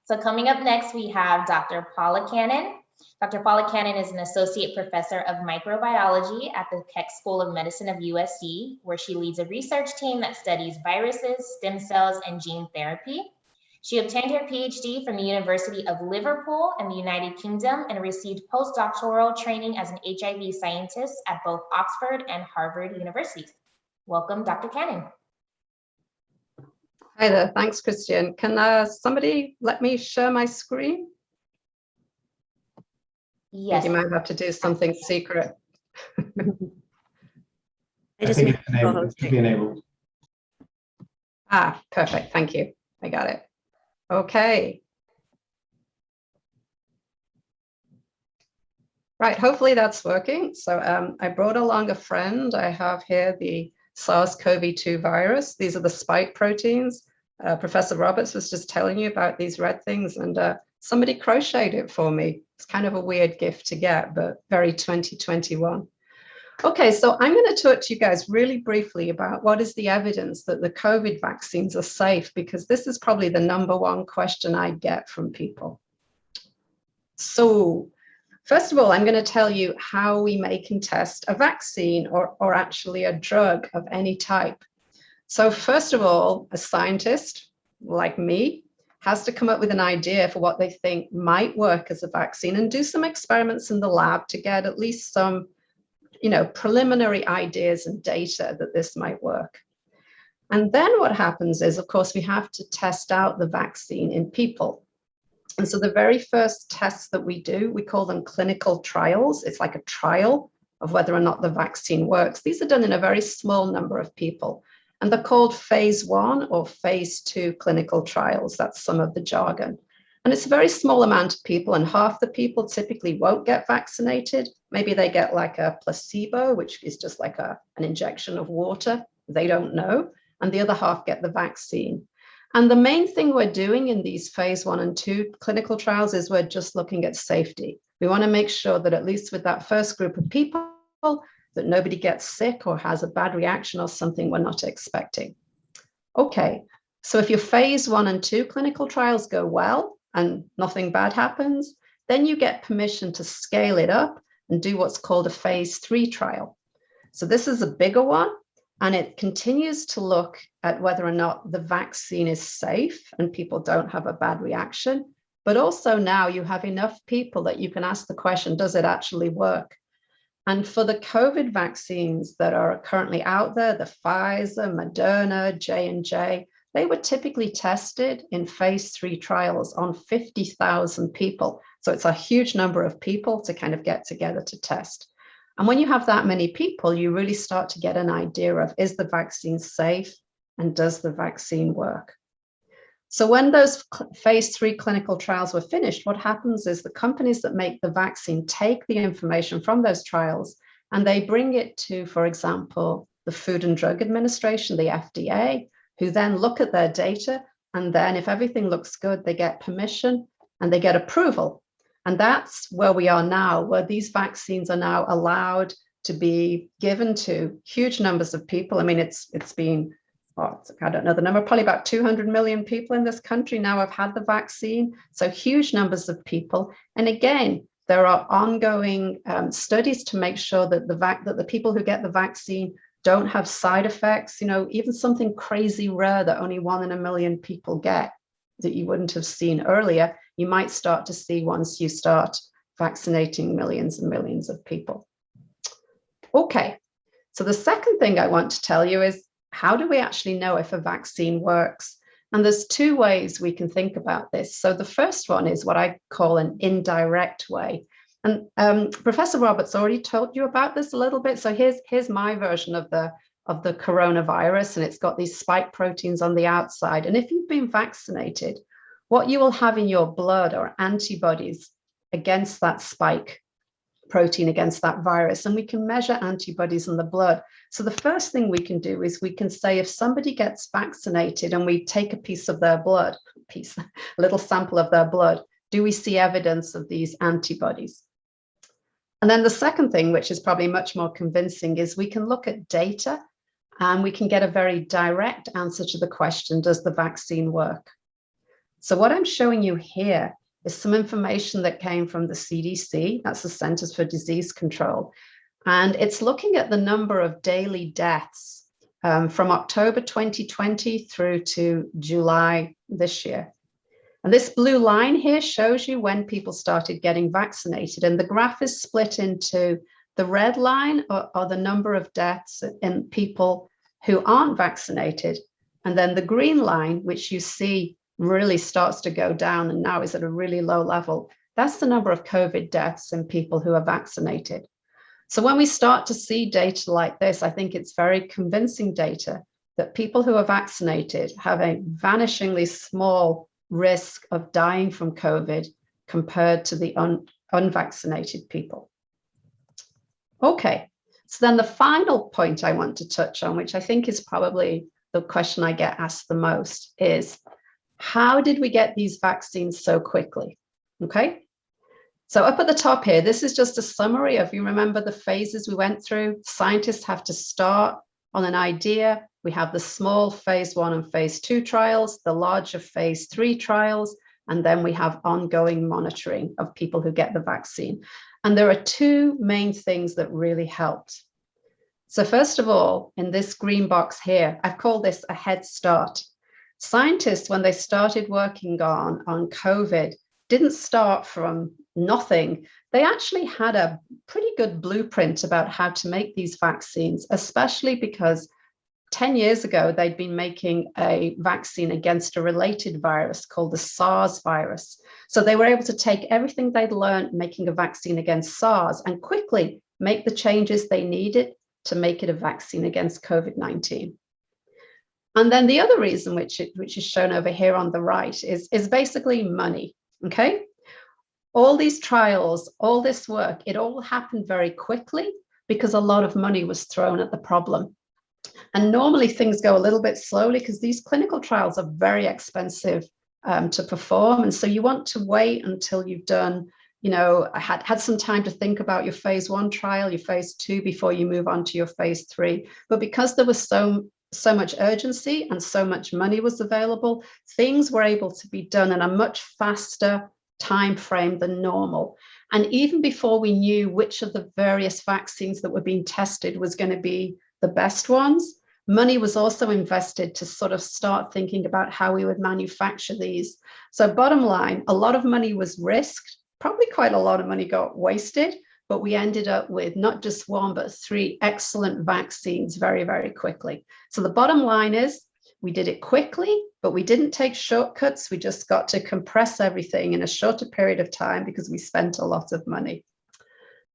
So coming up next, we have Dr. Paula Cannon. Dr. Paula Cannon is an associate professor of microbiology at the Keck School of Medicine of USC, where she leads a research team that studies viruses, stem cells, and gene therapy. She obtained her PhD from the University of Liverpool in the United Kingdom and received postdoctoral training as an HIV scientist at both Oxford and Harvard universities. Welcome, Dr. Cannon. Hi there, thanks, Christian. Can somebody let me share my screen? Yes. You might have to do something secret. I think it's enabled. It should be enabled. Ah, perfect, thank you. I got it. Okay. Right, hopefully that's working. So I brought along a friend. I have here the SARS-CoV-2 virus. These are the spike proteins. Professor Roberts was just telling you about these red things, and somebody crocheted it for me. It's kind of a weird gift to get, but very 2021. Okay, so I'm going to talk to you guys really briefly about what is the evidence that the COVID vaccines are safe, because this is probably the #1 question I get from people. So first of all, I'm going to tell you how we make and test a vaccine or actually a drug of any type. So first of all, a scientist like me has to come up with an idea for what they think might work as a vaccine and do some experiments in the lab to get at least some, preliminary ideas and data that this might work. And then what happens is, of course, we have to test out the vaccine in people. And so the very first tests that we do, we call them clinical trials. It's like a trial of whether or not the vaccine works. These are done in a very small number of people. And they're called phase 1 or phase 2 clinical trials. That's some of the jargon. And it's a very small amount of people, and half the people typically won't get vaccinated. Maybe they get like a placebo, which is just like an injection of water. They don't know. And the other half get the vaccine. And the main thing we're doing in these phase 1 and 2 clinical trials is we're just looking at safety. We want to make sure that at least with that first group of people, that nobody gets sick or has a bad reaction or something we're not expecting. Okay, so if your phase 1 and 2 clinical trials go well and nothing bad happens, then you get permission to scale it up and do what's called a phase 3 trial. So this is a bigger one, and it continues to look at whether or not the vaccine is safe and people don't have a bad reaction. But also now you have enough people that you can ask the question, does it actually work? And for the COVID vaccines that are currently out there, the Pfizer, Moderna, J&J, they were typically tested in phase 3 trials on 50,000 people. So it's a huge number of people to kind of get together to test. And when you have that many people, you really start to get an idea of, is the vaccine safe and does the vaccine work? So when those phase 3 clinical trials were finished, what happens is the companies that make the vaccine take the information from those trials and they bring it to, for example, the Food and Drug Administration, the FDA, who then look at their data. And then if everything looks good, they get permission and they get approval. And that's where we are now, where these vaccines are now allowed to be given to huge numbers of people. I mean, it's been, I don't know the number, probably about 200 million people in this country now have had the vaccine. So huge numbers of people. And again, there are ongoing studies to make sure that the people who get the vaccine don't have side effects, even something crazy rare that only 1 in a million people get that you wouldn't have seen earlier, you might start to see once you start vaccinating millions and millions of people. Okay, so the second thing I want to tell you is, how do we actually know if a vaccine works? And there's 2 ways we can think about this. So the first one is what I call an indirect way. And Professor Roberts already told you about this a little bit. So here's my version of the coronavirus, and it's got these spike proteins on the outside. And if you've been vaccinated, what you will have in your blood are antibodies against that spike protein, against that virus. And we can measure antibodies in the blood. So the first thing we can do is we can say if somebody gets vaccinated and we take a piece of their blood, a little sample of their blood, do we see evidence of these antibodies? And then the second thing, which is probably much more convincing, is we can look at data and we can get a very direct answer to the question, does the vaccine work? So what I'm showing you here is some information that came from the CDC, that's the Centers for Disease Control. And it's looking at the number of daily deaths from October 2020 through to July this year. And this blue line here shows you when people started getting vaccinated. And the graph is split into the red line or the number of deaths in people who aren't vaccinated. And then the green line, which you see really starts to go down and now is at a really low level. That's the number of COVID deaths in people who are vaccinated. So when we start to see data like this, I think it's very convincing data that people who are vaccinated have a vanishingly small risk of dying from COVID compared to the unvaccinated people. Okay, so then the final point I want to touch on, which I think is probably the question I get asked the most, is how did we get these vaccines so quickly? Okay, so up at the top here, this is just a summary of, you remember the phases we went through. Scientists have to start on an idea. We have the small phase 1 and phase 2 trials, the larger phase 3 trials, and then we have ongoing monitoring of people who get the vaccine. And there are two main things that really helped. So first of all, in this green box here, I've called this a head start. Scientists, when they started working on COVID, didn't start from nothing. They actually had a pretty good blueprint about how to make these vaccines, especially because 10 years ago, they'd been making a vaccine against a related virus called the SARS virus. So they were able to take everything they'd learned making a vaccine against SARS and quickly make the changes they needed to make it a vaccine against COVID-19. And then the other reason, which is shown over here on the right, is basically money, okay? All these trials, all this work, it all happened very quickly because a lot of money was thrown at the problem. And normally things go a little bit slowly because these clinical trials are very expensive to perform. And so you want to wait until you've done, had some time to think about your phase 1 trial, your phase 2, before you move on to your phase 3. But because there was so much urgency and so much money was available, things were able to be done in a much faster time frame than normal. And even before we knew which of the various vaccines that were being tested was going to be the best ones, money was also invested to sort of start thinking about how we would manufacture these. So bottom line, a lot of money was risked, probably quite a lot of money got wasted, but we ended up with not just 1, but 3 excellent vaccines very, very quickly. So the bottom line is we did it quickly, but we didn't take shortcuts. We just got to compress everything in a shorter period of time because we spent a lot of money.